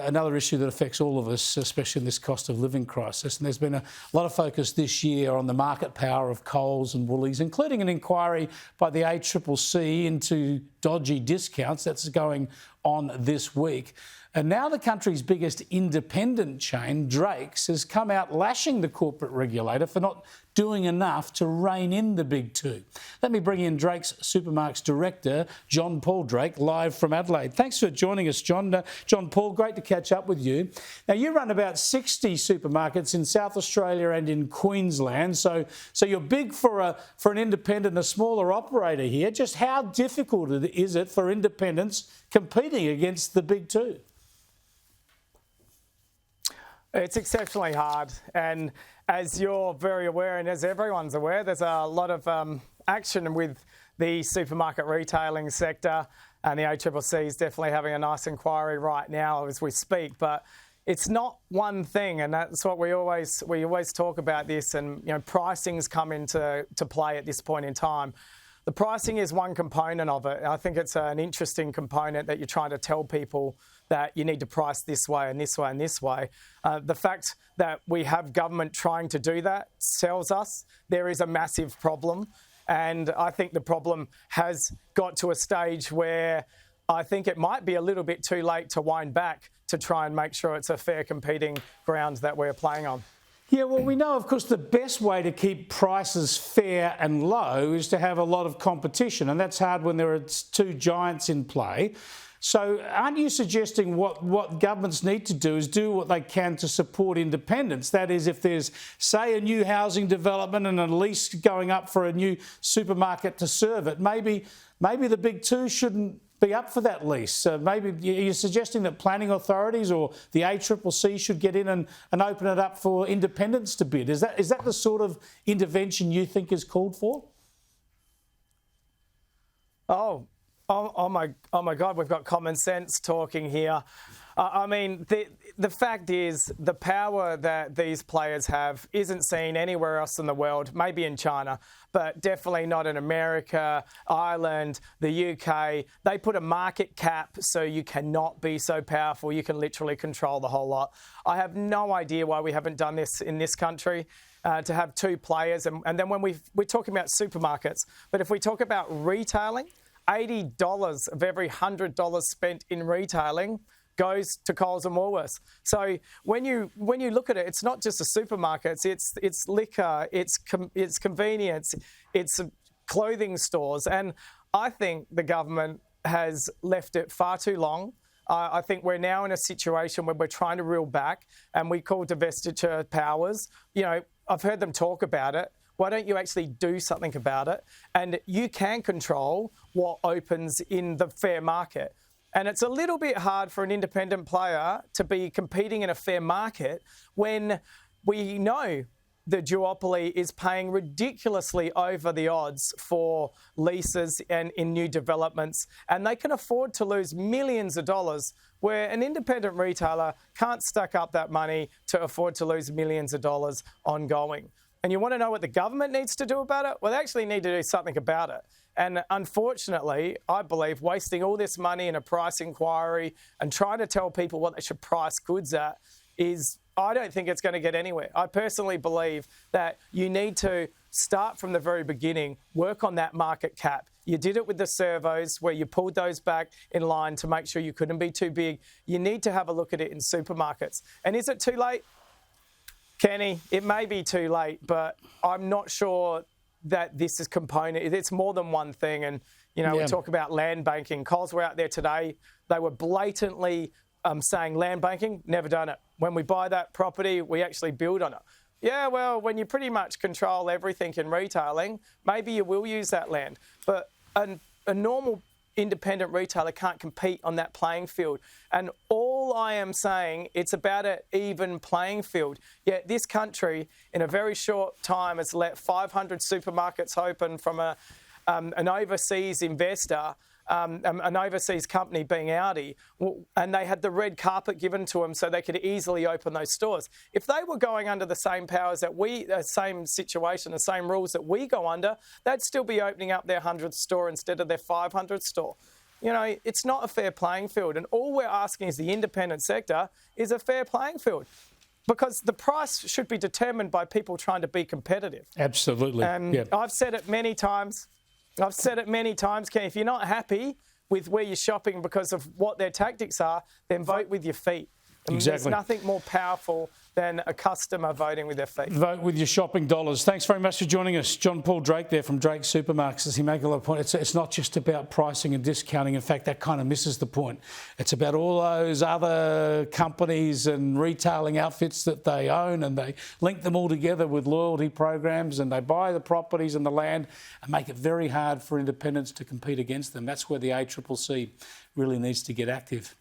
Another issue that affects all of us, especially in this cost of living crisis, and there's been a lot of focus this year on the market power of Coles and Woolies, including an inquiry by the ACCC into dodgy discounts that's going on this week. And now the country's biggest independent chain, Drake's, has come out lashing the corporate regulator for not doing enough to rein in the big two. Let me bring in Drake's Supermarkets Director, John Paul Drake, live from Adelaide. Thanks for joining us, John. John Paul, great to catch up with you. Now, you run about 60 supermarkets in South Australia and in Queensland, so you're big for an independent, a smaller operator here. Just how difficult is it for independents competing against the big two? It's exceptionally hard, and as you're very aware and as everyone's aware, there's a lot of action with the supermarket retailing sector, and the ACCC is definitely having a nice inquiry right now as we speak. But it's not one thing, and that's what we always talk about this, and pricing's come into play at this point in time. The pricing is one component of it. I think it's an interesting component that you're trying to tell people that you need to price this way and this way and this way. The fact that we have government trying to do that tells us there is a massive problem. And I think the problem has got to a stage where I think it might be a little bit too late to wind back to try and make sure it's a fair competing ground that we're playing on. Yeah, well, we know, of course, the best way to keep prices fair and low is to have a lot of competition, and that's hard when there are two giants in play. So aren't you suggesting what governments need to do is do what they can to support independence? That is, if there's, say, a new housing development and a lease going up for a new supermarket to serve it, maybe the big two shouldn't be up for that lease. Maybe you're suggesting that planning authorities or the ACCC should get in and open it up for independents to bid. Is that the sort of intervention you think is called for? Oh my God, we've got common sense talking here. I mean, the fact is the power that these players have isn't seen anywhere else in the world, maybe in China, but definitely not in America, Ireland, the UK. They put a market cap so you cannot be so powerful. You can literally control the whole lot. I have no idea why we haven't done this in this country. To have two players. And then when we're talking about supermarkets, but if we talk about retailing, $80 of every $100 spent in retailing goes to Coles and Woolworths. So when you look at it, it's not just the supermarkets, it's liquor, it's convenience, it's clothing stores. And I think the government has left it far too long. I think we're now in a situation where we're trying to reel back, and we call divestiture powers. I've heard them talk about it. Why don't you actually do something about it? And you can control what opens in the fair market. And it's a little bit hard for an independent player to be competing in a fair market when we know the duopoly is paying ridiculously over the odds for leases and in new developments, and they can afford to lose millions of dollars, where an independent retailer can't stack up that money to afford to lose millions of dollars ongoing. And you want to know what the government needs to do about it? Well, they actually need to do something about it. And unfortunately, I believe wasting all this money in a price inquiry and trying to tell people what they should price goods at I don't think it's going to get anywhere. I personally believe that you need to start from the very beginning, work on that market cap. You did it with the servos where you pulled those back in line to make sure you couldn't be too big. You need to have a look at it in supermarkets. And is it too late? Kenny, it may be too late, but I'm not sure that this is component. It's more than one thing. And, we talk about land banking. Coles were out there today. They were blatantly saying land banking, never done it. When we buy that property, we actually build on it. Yeah, well, when you pretty much control everything in retailing, maybe you will use that land. But a normal independent retailer can't compete on that playing field. And all I am saying, it's about an even playing field. Yet this country, in a very short time, has let 500 supermarkets open from an overseas investor, an overseas company being Audi, and they had the red carpet given to them so they could easily open those stores. If they were going under the same powers that the same situation, the same rules that we go under, they'd still be opening up their 100th store instead of their 500th store. You know, it's not a fair playing field. And all we're asking is the independent sector is a fair playing field, because the price should be determined by people trying to be competitive. Absolutely. And I've said it many times. Ken, if you're not happy with where you're shopping because of what their tactics are, then vote with your feet. And Exactly. There's nothing more powerful than a customer voting with their feet. Vote with your shopping dollars. Thanks very much for joining us. John Paul Drake there from Drake Supermarkets. As he makes a lot of points, it's not just about pricing and discounting. In fact, that kind of misses the point. It's about all those other companies and retailing outfits that they own, and they link them all together with loyalty programs, and they buy the properties and the land and make it very hard for independents to compete against them. That's where the ACCC really needs to get active.